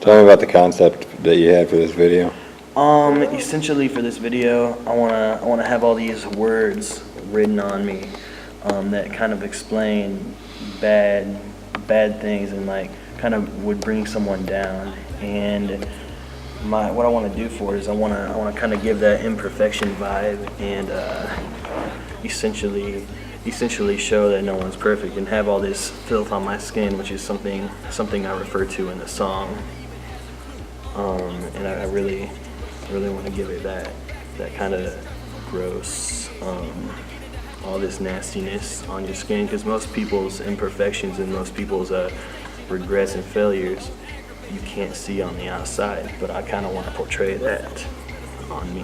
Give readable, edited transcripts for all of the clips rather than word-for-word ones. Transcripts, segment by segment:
Tell me about the concept that you had for this video. Essentially for this video, I wanna have all these words written on me, that kind of explain bad things and like kind of would bring someone down. And what I want to do for it is I want to kind of give that imperfection vibe and essentially show that no one's perfect and have all this filth on my skin, which is something I refer to in the song. And I really want to give it that kind of gross, all this nastiness on your skin, because most people's imperfections and most people's regrets and failures you can't see on the outside, but I kind of want to portray that on me.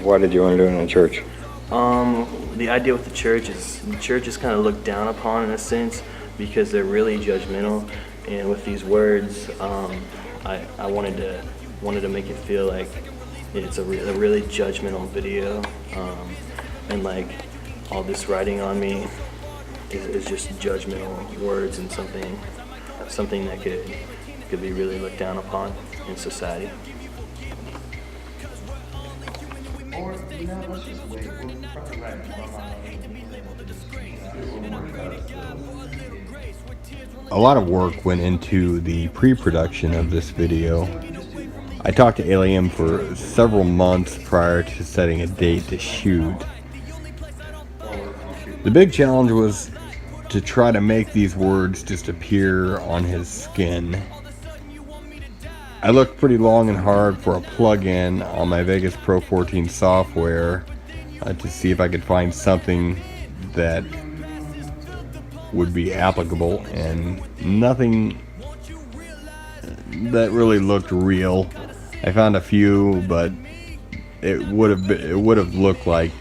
Why did you want to do it in a church? The idea with the church is kind of looked down upon in a sense because they're really judgmental, and with these words, I wanted to make it feel like it's a really judgmental video, and like all this writing on me is just judgmental words and something that could be really looked down upon in society. A lot of work went into the pre-production of this video. I talked to Alium for several months prior to setting a date to shoot. The big challenge was to try to make these words just appear on his skin. I looked pretty long and hard for a plug-in on my Vegas Pro 14 software to see if I could find something that would be applicable, and nothing that really looked real. I found a few, but it would have looked like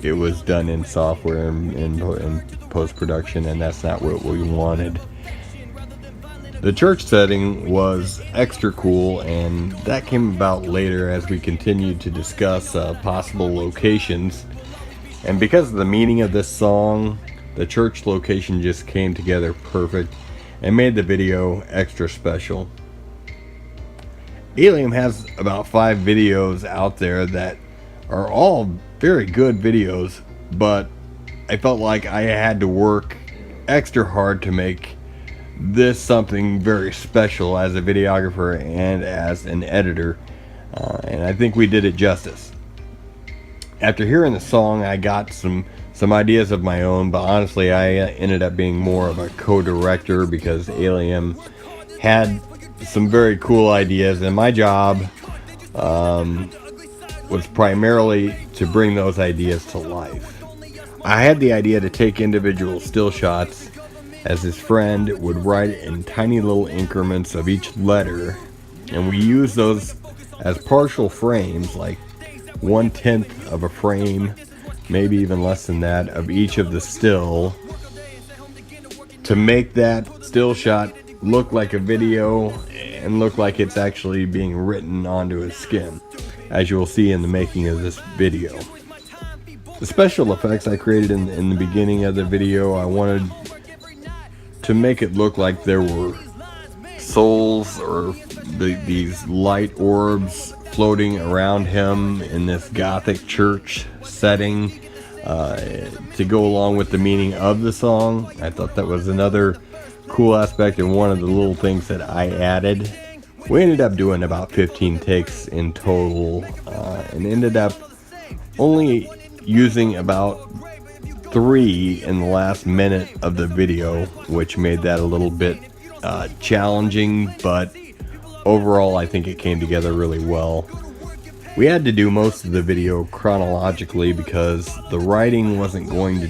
it was done in software in post-production, and that's not what we wanted. The church setting was extra cool, and that came about later as we continued to discuss possible locations. And because of the meaning of this song, the church location just came together perfect and made the video extra special. Alium has about 5 videos out there that are all very good videos, but I felt like I had to work extra hard to make this something very special as a videographer and as an editor, and I think we did it justice. After hearing the song, I got some ideas of my own, but honestly I ended up being more of a co-director because Alium had some very cool ideas, and my job was primarily to bring those ideas to life. I had the idea to take individual still shots as his friend would write in tiny little increments of each letter, and we used those as partial frames, like 1/10 of a frame, maybe even less than that, of each of the still, to make that still shot look like a video and look like it's actually being written onto his skin, as you will see in the making of this video. The special effects I created in the beginning of the video, I wanted to make it look like there were souls or these light orbs floating around him in this gothic church setting, to go along with the meaning of the song. I thought that was another cool aspect and one of the little things that I added. We ended up doing about 15 takes in total, and ended up only using about 3 in the last minute of the video, which made that a little bit challenging, but overall I think it came together really well. We had to do most of the video chronologically because the writing wasn't going to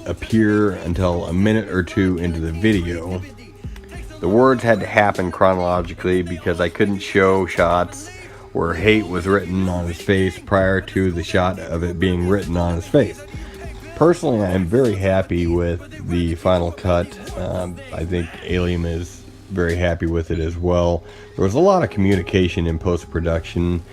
appear until a minute or 2 into the video. The words had to happen chronologically because I couldn't show shots where hate was written on his face prior to the shot of it being written on his face. Personally, I'm very happy with the final cut. I think Alium is very happy with it as well. There was a lot of communication in post-production,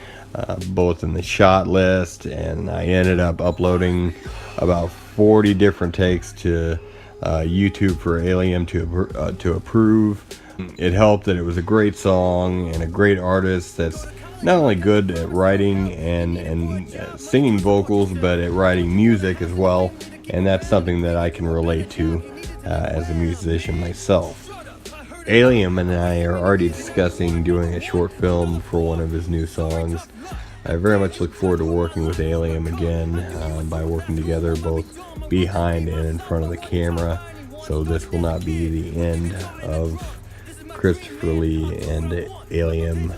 both in the shot list, and I ended up uploading about 40 different takes to YouTube for Alium to approve. It helped that it was a great song and a great artist that's not only good at writing and singing vocals, but at writing music as well. And that's something that I can relate to as a musician myself. Alium and I are already discussing doing a short film for one of his new songs. I very much look forward to working with Alium again by working together both behind and in front of the camera. So this will not be the end of Cristofer Lee and Alium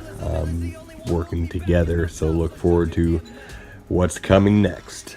working together. So look forward to what's coming next.